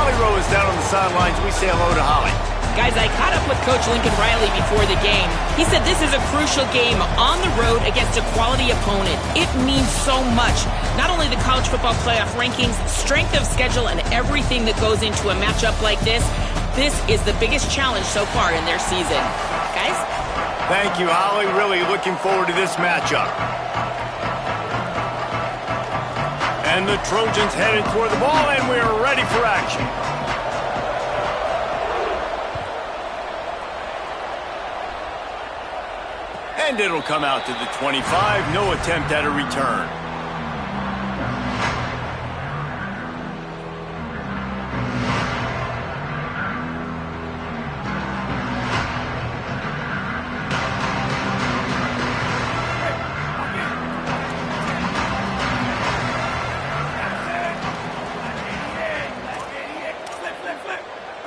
Holly Rowe is down on the sidelines. We say hello to Holly. Guys, I caught up with Coach Lincoln Riley before the game. He said this is a crucial game on the road against a quality opponent. It means so much. Not only the college football playoff rankings, strength of schedule, and everything that goes into a matchup like this. This is the biggest challenge so far in their season. Guys? Thank you, Holly. Really looking forward to this matchup. And the Trojans headed toward the ball, and we're ready for action. And it'll come out to the 25. No attempt at a return.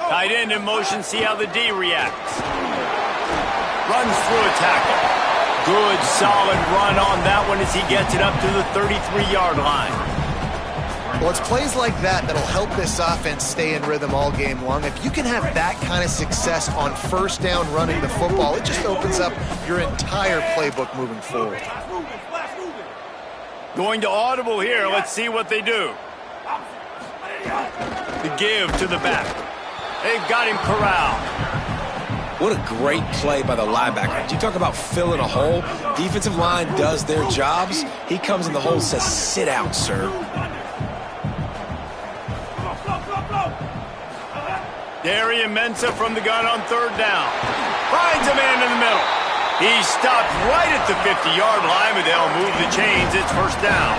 Tight end in motion, see how the D reacts. Runs through a tackle. Good, solid run on that one as he gets it up to the 33-yard line. Well, it's plays like that that'll help this offense stay in rhythm all game long. If you can have that kind of success on first down running the football, it just opens up your entire playbook moving forward. Going to audible here. Let's see what they do. The give to the back. They've got him corralled. What a great play by the linebacker. You talk about filling a hole. Defensive line does their jobs. He comes in the hole and says, sit out, sir. Ncaa from the gun on third down. Finds a man in the middle. He stopped right at the 50-yard line, but they'll move the chains. It's first down.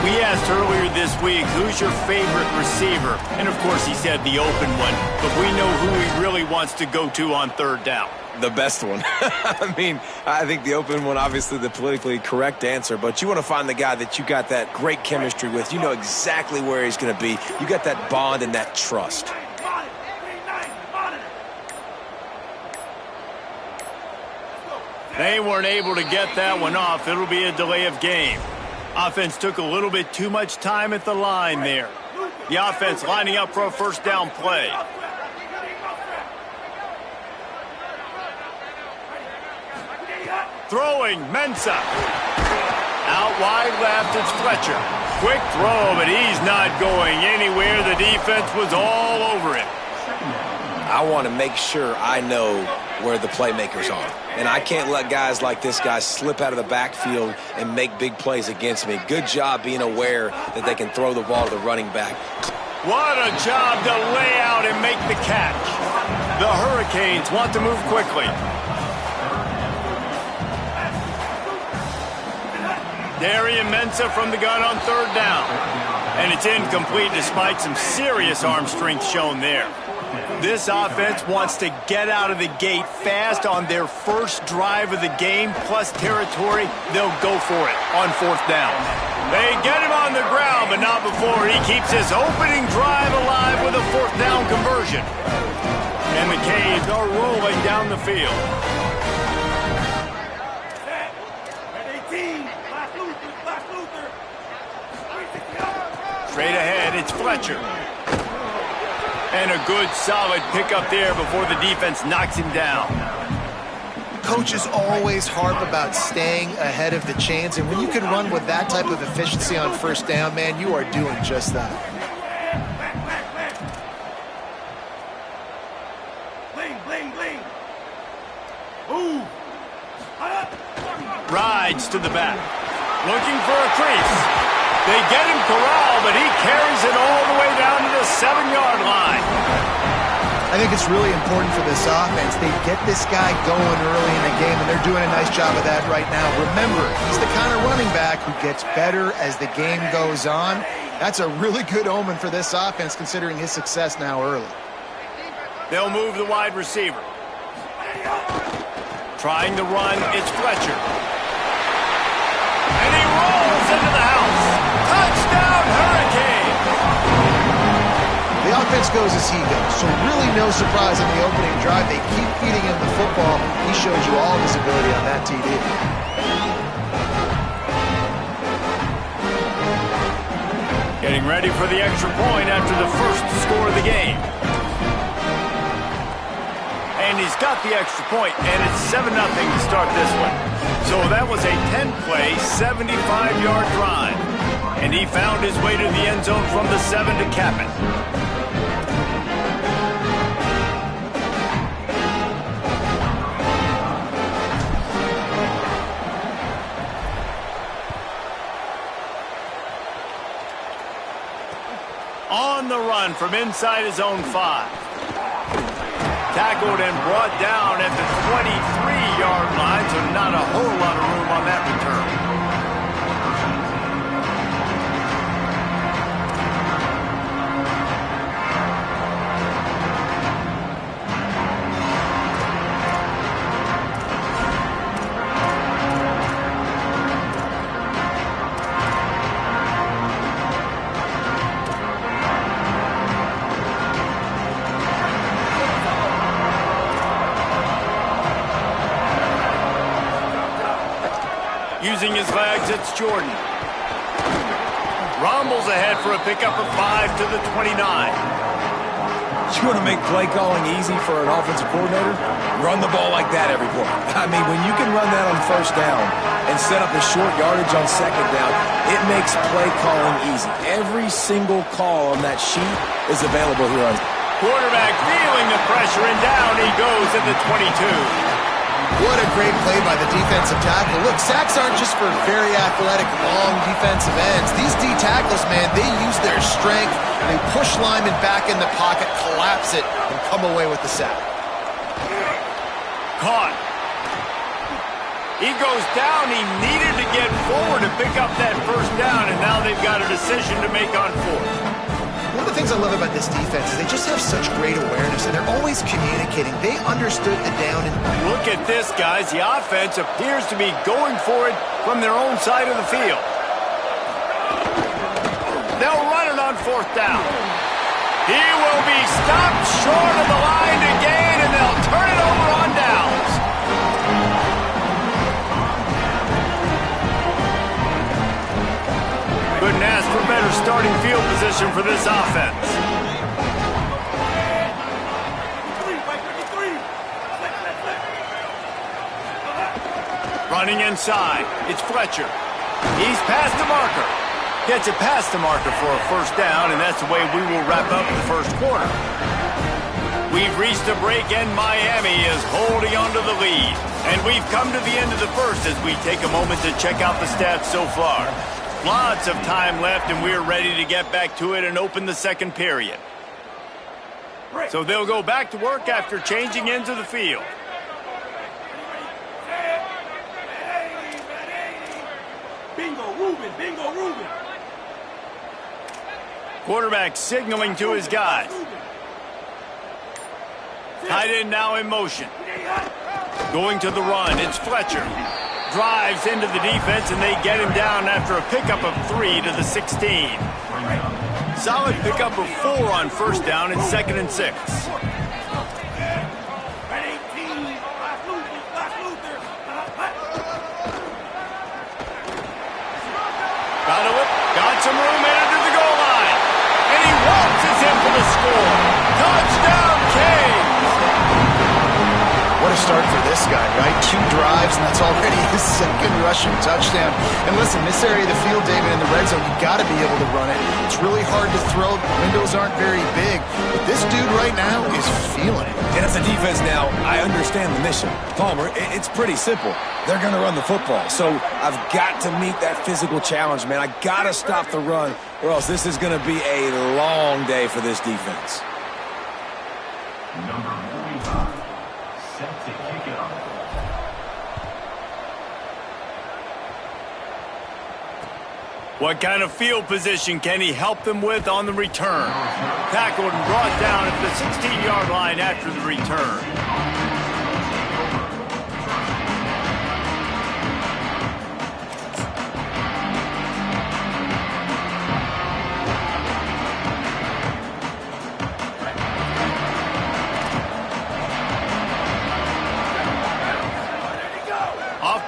We asked earlier this week, who's your favorite receiver? And, of course, he said the open one. But we know who he really wants to go to on third down. The best one. I mean, I think the open one, obviously the politically correct answer, but you want to find the guy that you got that great chemistry with. You know exactly where he's going to be. You got that bond and that trust. They weren't able to get that one off. It'll be a delay of game. Offense took a little bit too much time at the line there. The offense lining up for a first down play. Throwing, Ncaa. Out wide left, it's Fletcher. Quick throw, but he's not going anywhere. The defense was all over him. I want to make sure I know where the playmakers are. And I can't let guys like this guy slip out of the backfield and make big plays against me. Good job being aware that they can throw the ball to the running back. What a job to lay out and make the catch. The Hurricanes want to move quickly. Ncaa from the gun on third down. And it's incomplete despite some serious arm strength shown there. This offense wants to get out of the gate fast on their first drive of the game, plus territory. They'll go for it on fourth down. They get him on the ground, but not before he keeps his opening drive alive with a fourth down conversion. And the Canes are rolling down the field. Straight ahead, it's Fletcher. And a good, solid pickup there before the defense knocks him down. Coaches always harp about staying ahead of the chains, and when you can run with that type of efficiency on first down, man, you are doing just that. Rides to the back. Looking for a crease. They get him corralled, but he carries it all the way down to the 7-yard line. I think it's really important for this offense. They get this guy going early in the game, and they're doing a nice job of that right now. Remember, he's the kind of running back who gets better as the game goes on. That's a really good omen for this offense, considering his success now early. They'll move the wide receiver. Trying to run, it's Fletcher. And he rolls into the house. Touchdown, Hurricane! The offense goes as he goes, so really no surprise in the opening drive. They keep feeding him the football. He shows you all his ability on that TD. Getting ready for the extra point after the first he's got the extra point, and it's 7-0 to start this one. So that was a 10-play, 75-yard drive. And he found his way to the end zone from the 7 to cap it. On the run from inside his own 5. Tackled and brought down at the 23-yard line, so not a whole lot of room on that return. Using his legs, it's Jordan. Rumbles ahead for a pickup of 5 to the 29. You want to make play calling easy for an offensive coordinator? Run the ball like that every play. I mean, when you can run that on first down and set up a short yardage on second down, it makes play calling easy. Every single call on that sheet is available here on. Quarterback feeling the pressure, and down he goes at the 22. What a great play by the defensive tackle. Look, sacks aren't just for very athletic, long defensive ends. These D tackles, man, they use their strength. They push linemen back in the pocket, collapse it, and come away with the sack. Caught. He goes down. He needed to get forward to pick up that first down, and now they've got a decision to make on 4th. One of the things I love about this defense is they just have such great awareness, and they're always communicating. They understood the down and... Look at this, guys. The offense appears to be going for it from their own side of the field. They'll run it on 4th down. He will be stopped short of the line to gain, and they'll turn it over on downs. Couldn't ask for better starting field position for this offense. Running inside, it's Fletcher. He's past the marker. Gets it past the marker for a first down, and that's the way we will wrap up the first quarter. We've reached a break, and Miami is holding on to the lead. And we've come to the end of the first as we take a moment to check out the stats so far. Lots of time left, and we're ready to get back to it and open the second period. So they'll go back to work after changing into the field. Bingo, Ruben, bingo, Ruben. Quarterback signaling to his guys. Tight end now in motion. Going to the run, it's Fletcher. Drives into the defense, and they get him down after a pickup of 3 to the 16. Solid pickup of 4 on first down and 2nd and 6. Got some room into the goal line. And he waltzes in for the score. Touchdown, Canes! What a start for this guy, right? 2 drives, and that's already his 2nd rushing touchdown. And listen, this area of the field, David, in the red zone, you got to be able to run it. It's really hard to throw. The windows aren't very big. But this dude right now is feeling it. And as a defense now, I understand the mission. Palmer, it's pretty simple. They're going to run the football. So I've got to meet that physical challenge, man. I got to stop the run, or else this is going to be a long day for this defense. Number 45. Set to kick it off. What kind of field position can he help them with on the return? Tackled and brought down at the 16-yard line after the return.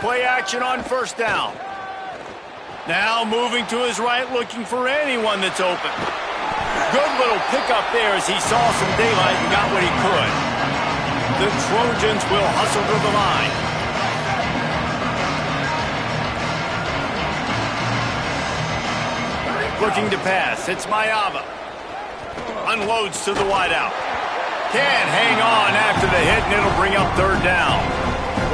Play action on first down. Now moving to his right, looking for anyone that's open. Good little pickup there as he saw some daylight and got what he could. The Trojans will hustle to the line. Looking to pass. It's Ncaa. Unloads to the wideout. Can't hang on after the hit, and it'll bring up third down.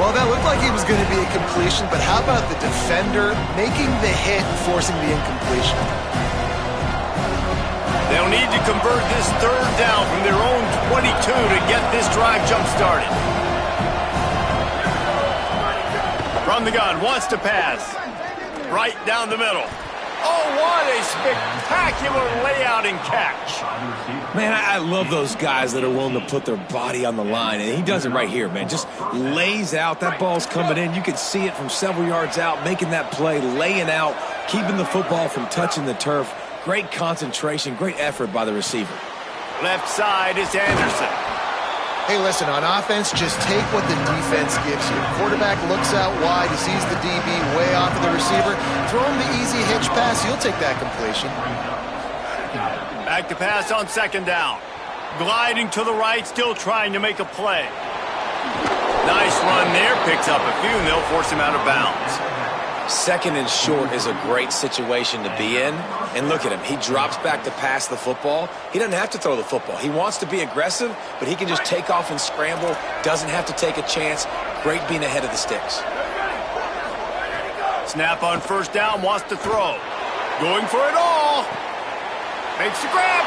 Well, that looked like it was going to be a completion, but how about the defender making the hit and forcing the incompletion? They'll need to convert this third down from their own 22 to get this drive jump-started. From the gun, wants to pass. Right down the middle. Oh, what a spectacular layout and catch. Man, I love those guys that are willing to put their body on the line, and he does it right here, man. Just lays out. That ball's coming in. You can see it from several yards out, making that play, laying out, keeping the football from touching the turf. Great concentration, great effort by the receiver. Left side is Anderson. Hey, listen, on offense, just take what the defense gives you. Quarterback looks out wide, he sees the DB way off of the receiver. Throw him the easy hitch pass, he'll take that completion. Back to pass on second down. Gliding to the right, still trying to make a play. Nice run there, picks up a few, and they'll force him out of bounds. Second and short is a great situation to be in. And look at him. He drops back to pass the football. He doesn't have to throw the football. He wants to be aggressive, but he can just take off and scramble. Doesn't have to take a chance. Great being ahead of the sticks. Snap on first down, wants to throw. Going for it all. Makes the grab.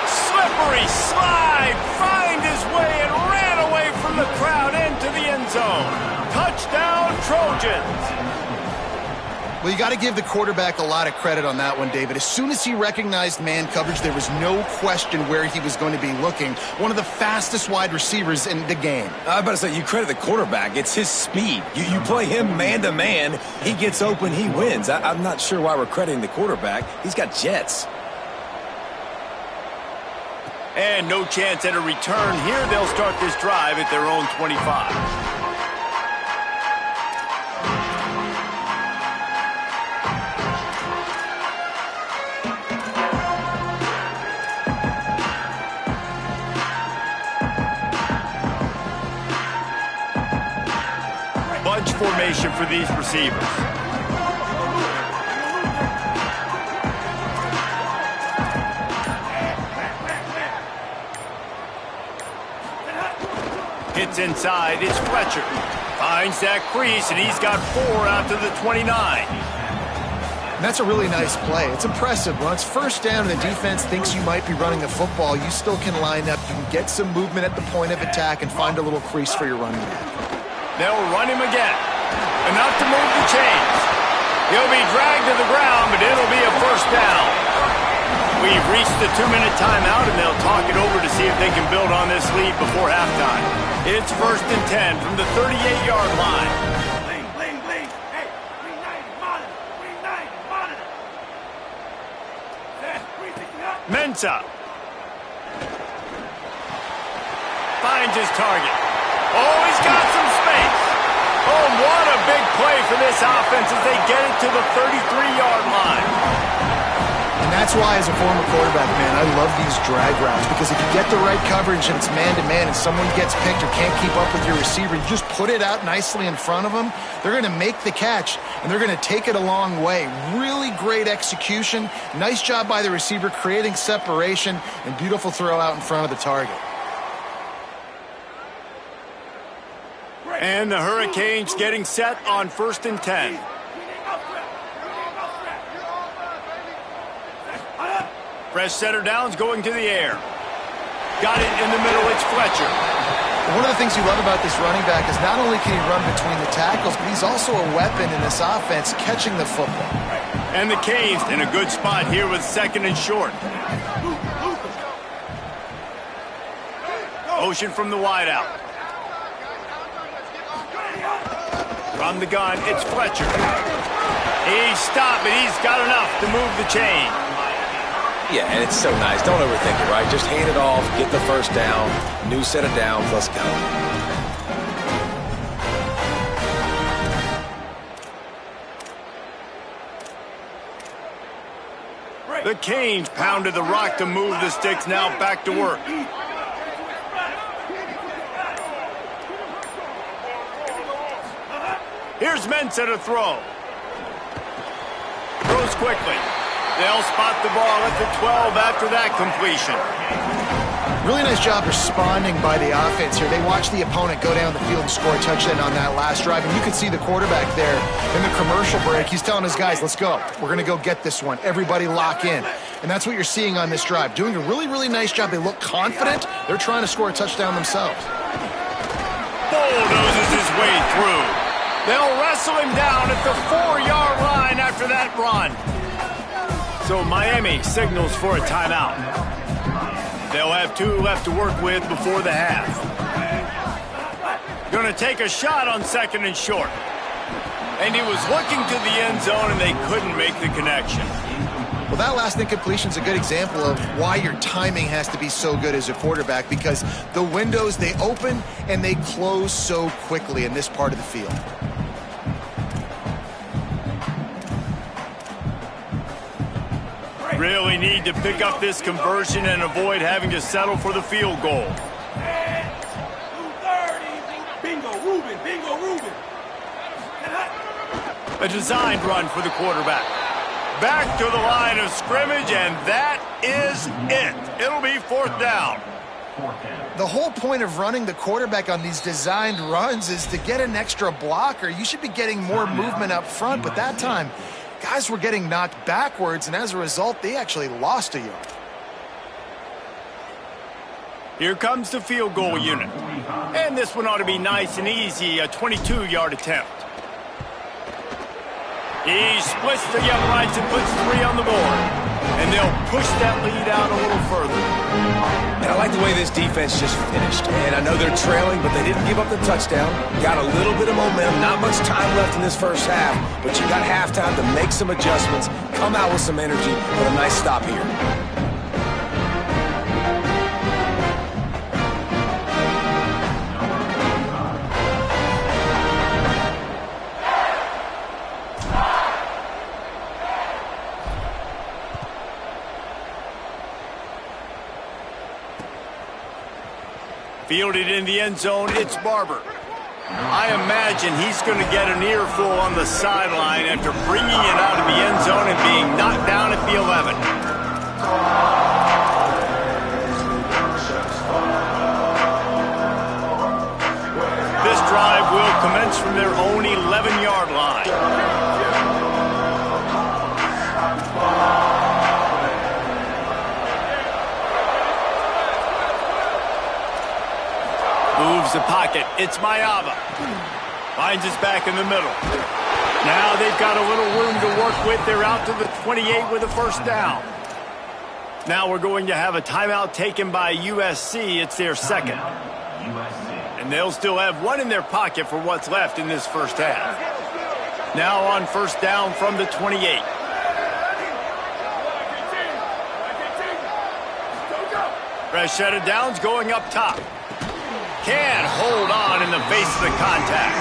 Slippery slide. Find his way and ran away from the crowd into the end zone. Touchdown, Trojans. Well, you got to give the quarterback a lot of credit on that one, David. As soon as he recognized man coverage, there was no question where he was going to be looking. One of the fastest wide receivers in the game. I was about to say, you credit the quarterback. It's his speed. You play him man-to-man, he gets open, he wins. I'm not sure why we're crediting the quarterback. He's got jets. And no chance at a return here. They'll start this drive at their own 25. Bunch formation for these receivers. Hits inside, it's Fletcher. Finds that crease, and he's got 4 out to the 29. And that's a really nice play. It's impressive. When it's first down and the defense thinks you might be running the football, you still can line up. You can get some movement at the point of attack and find a little crease for your running back. They'll run him again. Enough to move the chains. He'll be dragged to the ground, but it'll be a first down. We've reached the 2-minute timeout, and they'll talk it over to see if they can build on this lead before halftime. It's 1st and 10 from the 38-yard line. Bling, bling. Hey, 390, monitor. Ncaa finds his target. Oh, he's got some space. Oh, what a big play for this offense as they get it to the 33-yard line. And that's why, as a former quarterback, man, I love these drag routes, because if you get the right coverage and it's man-to-man and someone gets picked or can't keep up with your receiver, you just put it out nicely in front of them, they're going to make the catch, and they're going to take it a long way. Really great execution. Nice job by the receiver creating separation, and beautiful throw out in front of the target. And the Hurricanes getting set on 1st and 10. Fresh center downs going to the air. Got it in the middle, it's Fletcher. One of the things you love about this running back is not only can he run between the tackles, but he's also a weapon in this offense catching the football. And the Canes in a good spot here with 2nd and short. Motion from the wideout. From the gun, it's Fletcher. He's stopped, but he's got enough to move the chain. Yeah, and it's so nice. Don't overthink it, right? Just hand it off, get the first down, new set of downs, let's go. The Canes pounded the rock to move the sticks, now back to work. Here's Ncaa to throw. Throws quickly. They'll spot the ball at the 12 after that completion. Really nice job responding by the offense here. They watched the opponent go down the field and score a touchdown on that last drive. And you could see the quarterback there in the commercial break. He's telling his guys, let's go. We're going to go get this one. Everybody lock in. And that's what you're seeing on this drive. Doing a really, really nice job. They look confident. They're trying to score a touchdown themselves. Bulldozes his way through. They'll wrestle him down at the 4-yard line after that run. So Miami signals for a timeout. They'll have 2 left to work with before the half. Going to take a shot on 2nd and short. And he was looking to the end zone, and they couldn't make the connection. Well, that last incompletion is a good example of why your timing has to be so good as a quarterback, because the windows, they open and they close so quickly in this part of the field. Really need to pick up this conversion and avoid having to settle for the field goal. 230. Bingo, Ruben. Bingo, Ruben. A designed run for the quarterback. Back to the line of scrimmage, and that is it. It'll be 4th down. The whole point of running the quarterback on these designed runs is to get an extra blocker. You should be getting more movement up front, but that time, guys were getting knocked backwards, and as a result, they actually lost a yard. Here comes the field goal unit. And this one ought to be nice and easy, a 22-yard attempt. He splits the young rights and puts 3 on the board. And they'll push that lead out a little further. And I like the way this defense just finished. And I know they're trailing, but they didn't give up the touchdown. Got a little bit of momentum. Not much time left in this first half, but you got halftime to make some adjustments, come out with some energy, but a nice stop here. Fielded in the end zone, it's Barber. I imagine he's going to get an earful on the sideline after bringing it out of the end zone and being knocked down at the 11. This drive will commence from their own 11-yard line. Moves the pocket. It's Ncaa. Finds his back in the middle. Now they've got a little room to work with. They're out to the 28 with a 1st down. Now we're going to have a timeout taken by USC. It's their 2nd. And they'll still have 1 in their pocket for what's left in this first half. Now on 1st down from the 28. Fresh set of downs going up top. Can't hold on in the face of the contact.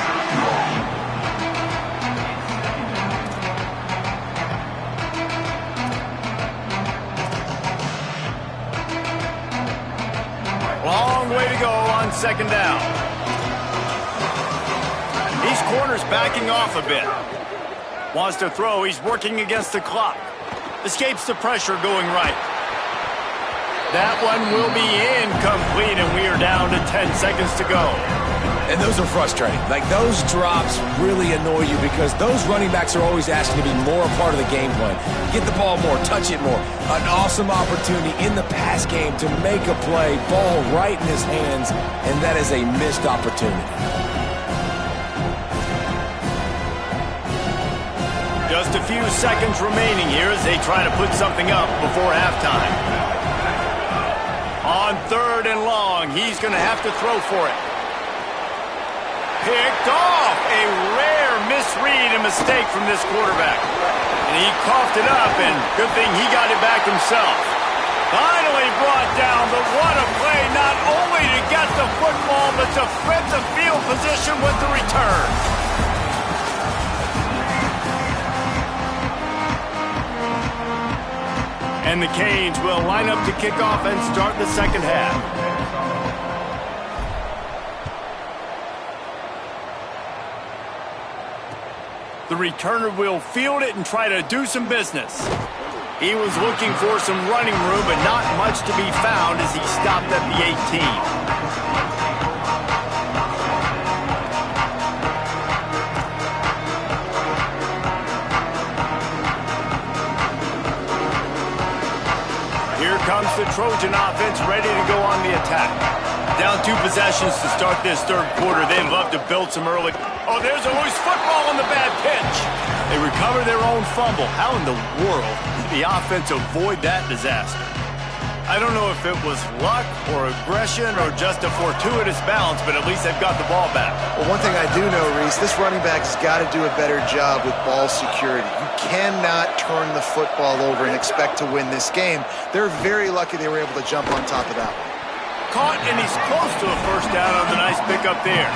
Long way to go on 2nd down. These corners backing off a bit. Wants to throw. He's working against the clock. Escapes the pressure going right. That one will be incomplete, and we are down to 10 seconds to go. And those are frustrating. Like, those drops really annoy you because those running backs are always asking to be more a part of the game plan. Get the ball more, touch it more. An awesome opportunity in the pass game to make a play, ball right in his hands, and that is a missed opportunity. Just a few seconds remaining here as they try to put something up before halftime. On 3rd and long, he's going to have to throw for it. Picked off. A rare misread and mistake from this quarterback. And he coughed it up, and good thing he got it back himself. Finally brought down, but what a play, not only to get the football, but to flip the field position with the return. And the Canes will line up to kick off and start the 2nd half. The returner will field it and try to do some business. He was looking for some running room, but not much to be found as he stopped at the 18. Here comes the Trojan offense ready to go on the attack. Down 2 possessions to start this third quarter. They'd love to build some early. Oh, there's a loose football on the bad pitch. They recover their own fumble. How in the world did the offense avoid that disaster? I don't know if it was luck or aggression or just a fortuitous bounce, but at least they've got the ball back. Well, one thing I do know, Reese, this running back has got to do a better job with ball security. You cannot turn the football over and expect to win this game. They're very lucky they were able to jump on top of that one. Caught, and he's close to a first down on the nice pickup there.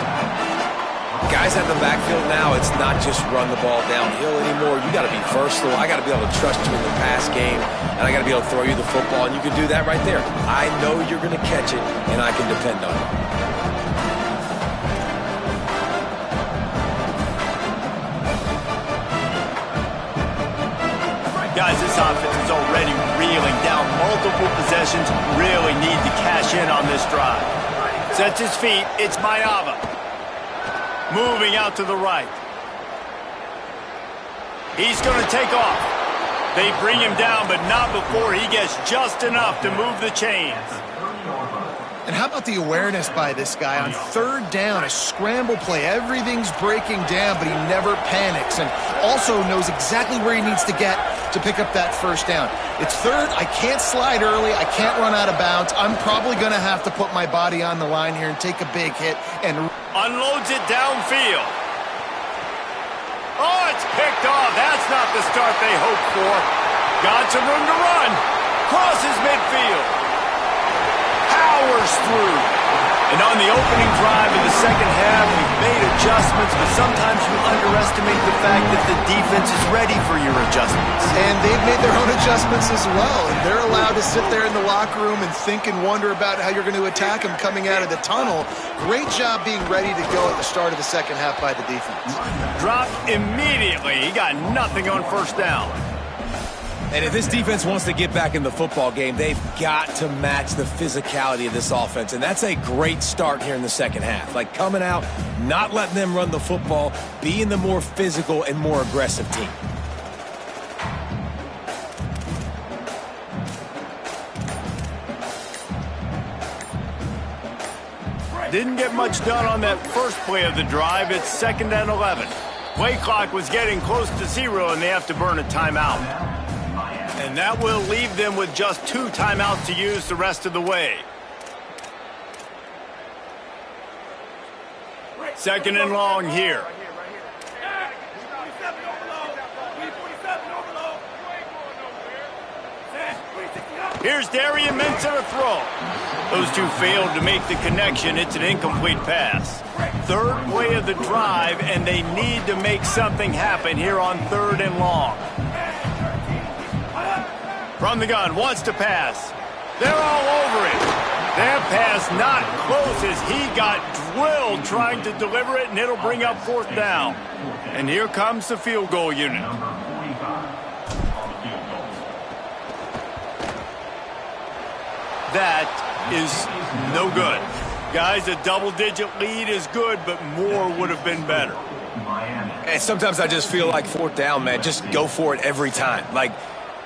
Guys at the backfield now, it's not just run the ball downhill anymore. You got to be versatile. I got to be able to trust you in the pass game, and I got to be able to throw you the football, and you can do that right there. I know you're going to catch it, and I can depend on it. Guys, this offense is already reeling down multiple possessions. Really need to cash in on this drive. Sets his feet. It's Ncaa. Moving out to the right. He's going to take off. They bring him down, but not before he gets just enough to move the chains. And how about the awareness by this guy on third down, a scramble play. Everything's breaking down, but he never panics and also knows exactly where he needs to get to pick up that first down. It's third. I can't slide early. I can't run out of bounds. I'm probably going to have to put my body on the line here and take a big hit and unloads it downfield. Oh, it's picked off. That's not the start they hoped for. Got some room to run. Crosses midfield. Powers through. And on the opening drive of the second half, we've made adjustments, but sometimes you underestimate the fact that the defense is ready for your adjustments. And they've made their own adjustments as well, and they're allowed to sit there in the locker room and think and wonder about how you're going to attack them coming out of the tunnel. Great job being ready to go at the start of the second half by the defense. Dropped immediately. He got nothing on first down. And if this defense wants to get back in the football game, they've got to match the physicality of this offense. And that's a great start here in the second half. Like coming out, not letting them run the football, being the more physical and more aggressive team. Didn't get much done on that first play of the drive. It's 2nd and 11. Play clock was getting close to 0, and they have to burn a timeout. And that will leave them with just 2 timeouts to use the rest of the way. 2nd and long here. Here's Darian Ncaa to throw. Those two failed to make the connection. It's an incomplete pass. Third play of the drive, and they need to make something happen here on 3rd and long. From the gun, wants to pass. They're all over it. That pass not close as he got drilled trying to deliver it, and it'll bring up 4th down. And here comes the field goal unit. That is no good. Guys, a double-digit lead is good, but more would have been better. And sometimes I just feel like 4th down, man. Just go for it every time. Like,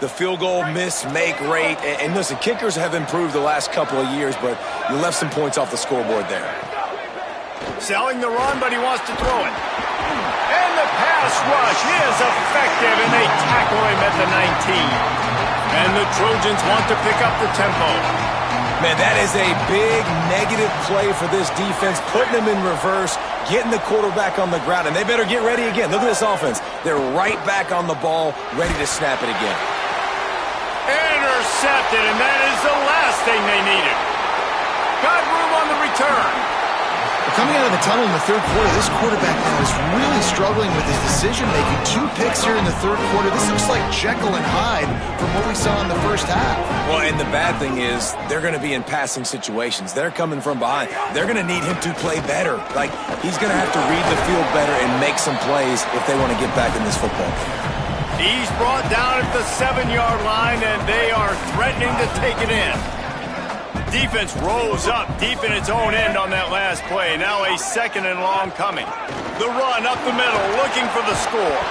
the field goal miss, make rate. And listen, kickers have improved the last couple of years, but you left some points off the scoreboard there. Selling the run, but he wants to throw it. And the pass rush is effective, and they tackle him at the 19. And the Trojans want to pick up the tempo. Man, that is a big negative play for this defense, putting them in reverse, getting the quarterback on the ground, and they better get ready again. Look at this offense. They're right back on the ball, ready to snap it again. Intercepted, and that is the last thing they needed. Got room on the return. Coming out of the tunnel in the third quarter, this quarterback now is really struggling with his decision-making. 2 picks here in the third quarter. This looks like Jekyll and Hyde from what we saw in the first half. Well, and the bad thing is they're going to be in passing situations. They're coming from behind. They're going to need him to play better. Like, he's going to have to read the field better and make some plays if they want to get back in this football game. He's brought down at the 7-yard line, and they are threatening to take it in. Defense rose up deep in its own end on that last play. Now a 2nd and long coming. The run up the middle, looking for the score.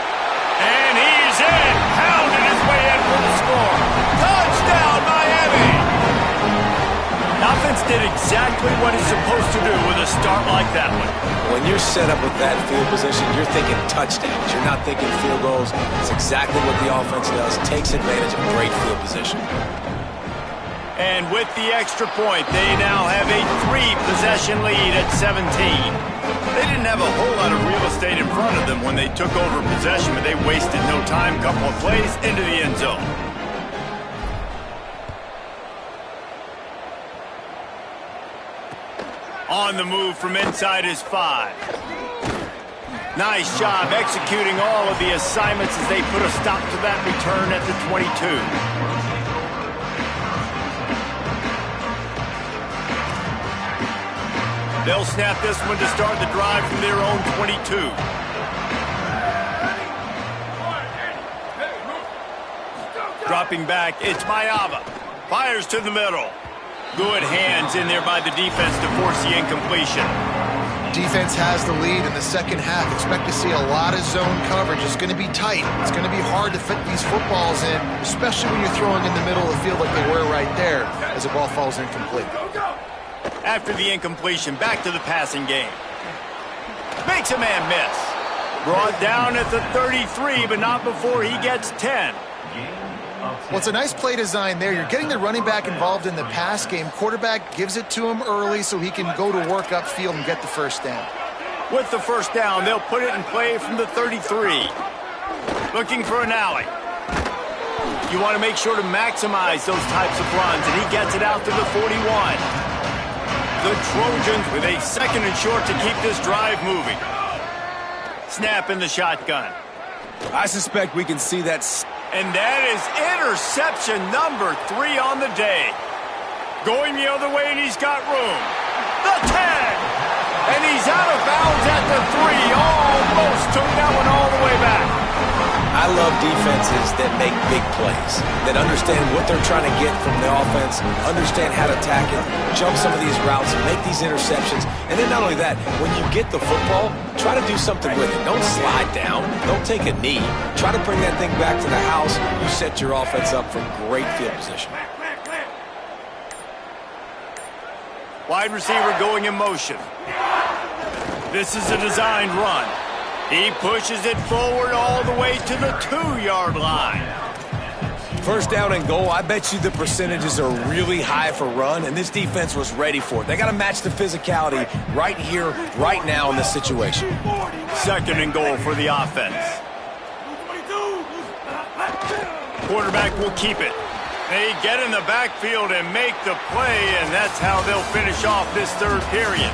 And he's in, pounding his way in for the score. Touchdown, Miami! The offense did exactly what it's supposed to do with a start like that one. When you're set up with that field position, you're thinking touchdowns. You're not thinking field goals. It's exactly what the offense does. Takes advantage of great field position. And with the extra point, they now have a 3-possession lead at 17. They didn't have a whole lot of real estate in front of them when they took over possession, but they wasted no time. Couple of plays into the end zone. On the move from inside his 5. Nice job executing all of the assignments as they put a stop to that return at the 22. They'll snap this one to start the drive from their own 22. Dropping back, it's Mayava. Fires to the middle. Good hands in there by the defense to force the incompletion. Defense has the lead in the second half. Expect to see a lot of zone coverage. It's going to be tight. It's going to be hard to fit these footballs in, especially when you're throwing in the middle of the field like they were right there as the ball falls incomplete. After the incompletion, back to the passing game. Makes a man miss. Brought down at the 33, but not before he gets 10. Well, it's a nice play design there. You're getting the running back involved in the pass game. Quarterback gives it to him early so he can go to work upfield and get the first down. With the first down, they'll put it in play from the 33. Looking for an alley. You want to make sure to maximize those types of runs, and he gets it out to the 41. The Trojans with a 2nd and short to keep this drive moving. Snap in the shotgun. I suspect we can see that. And that is interception number 3 on the day. Going the other way, and he's got room. The 10! And he's out of bounds at the 3. Almost took that one all the way back. I love defenses that make big plays, that understand what they're trying to get from the offense, understand how to attack it, jump some of these routes, make these interceptions. And then not only that, when you get the football, try to do something with it. Don't slide down. Don't take a knee. Try to bring that thing back to the house. You set your offense up for great field position. Wide receiver going in motion. This is a designed run. He pushes it forward all the way to the 2-yard line. First down and goal, I bet you the percentages are really high for run, and this defense was ready for it. They got to match the physicality right here, right now in this situation. 2nd and goal for the offense. Quarterback will keep it. They get in the backfield and make the play, and that's how they'll finish off this third period.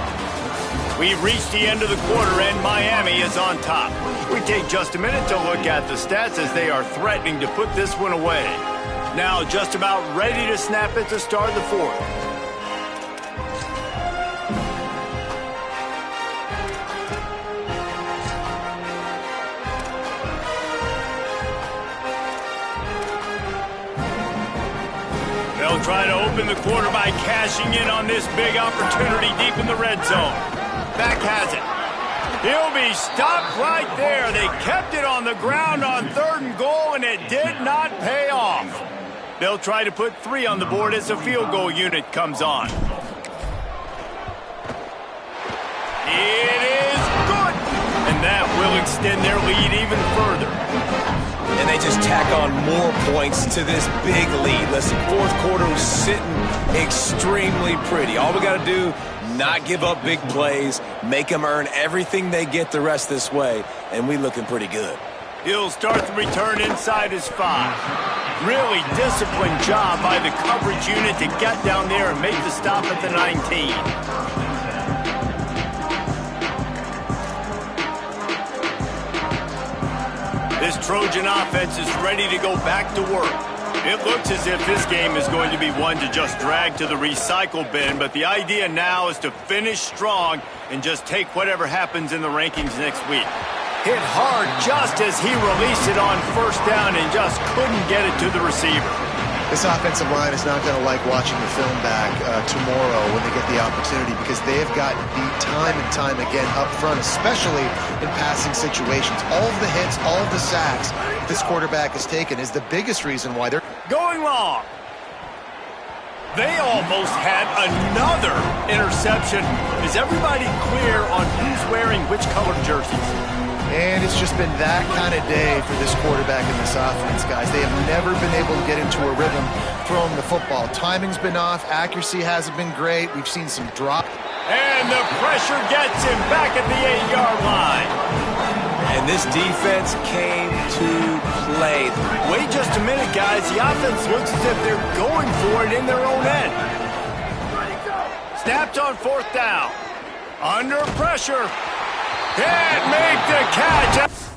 We've reached the end of the quarter, and Miami is on top. We take just a minute to look at the stats as they are threatening to put this one away. Now just about ready to snap it to start the 4th. They'll try to open the quarter by cashing in on this big opportunity deep in the red zone. Back has it. He'll be stopped right there. They kept it on the ground on 3rd and goal, and it did not pay off. They'll try to put 3 on the board as the field goal unit comes on. It is good, and that will extend their lead even further. And they just tack on more points to this big lead. Listen, 4th quarter was sitting extremely pretty. All we got to do, not give up big plays, make them earn everything they get the rest this way, and we looking pretty good. He'll start the return inside his 5. Really disciplined job by the coverage unit to get down there and make the stop at the 19. This Trojan offense is ready to go back to work. It looks as if this game is going to be one to just drag to the recycle bin, but the idea now is to finish strong and just take whatever happens in the rankings next week. Hit hard just as he released it on first down and just couldn't get it to the receiver. This offensive line is not going to like watching the film back tomorrow when they get the opportunity, because they have gotten beat time and time again up front, especially in passing situations. All of the hits, all of the sacks this quarterback has taken is the biggest reason why they're going long. They almost had another interception. Is everybody clear on who's wearing which colored jerseys? And it's just been that kind of day for this quarterback and this offense, guys. They have never been able to get into a rhythm throwing the football. Timing's been off. Accuracy hasn't been great. We've seen some drop. And the pressure gets him back at the 8-yard line. And this defense came to play. Wait just a minute, guys. The offense looks as if they're going for it in their own end. Snapped on fourth down. Under pressure. Can't make the catch.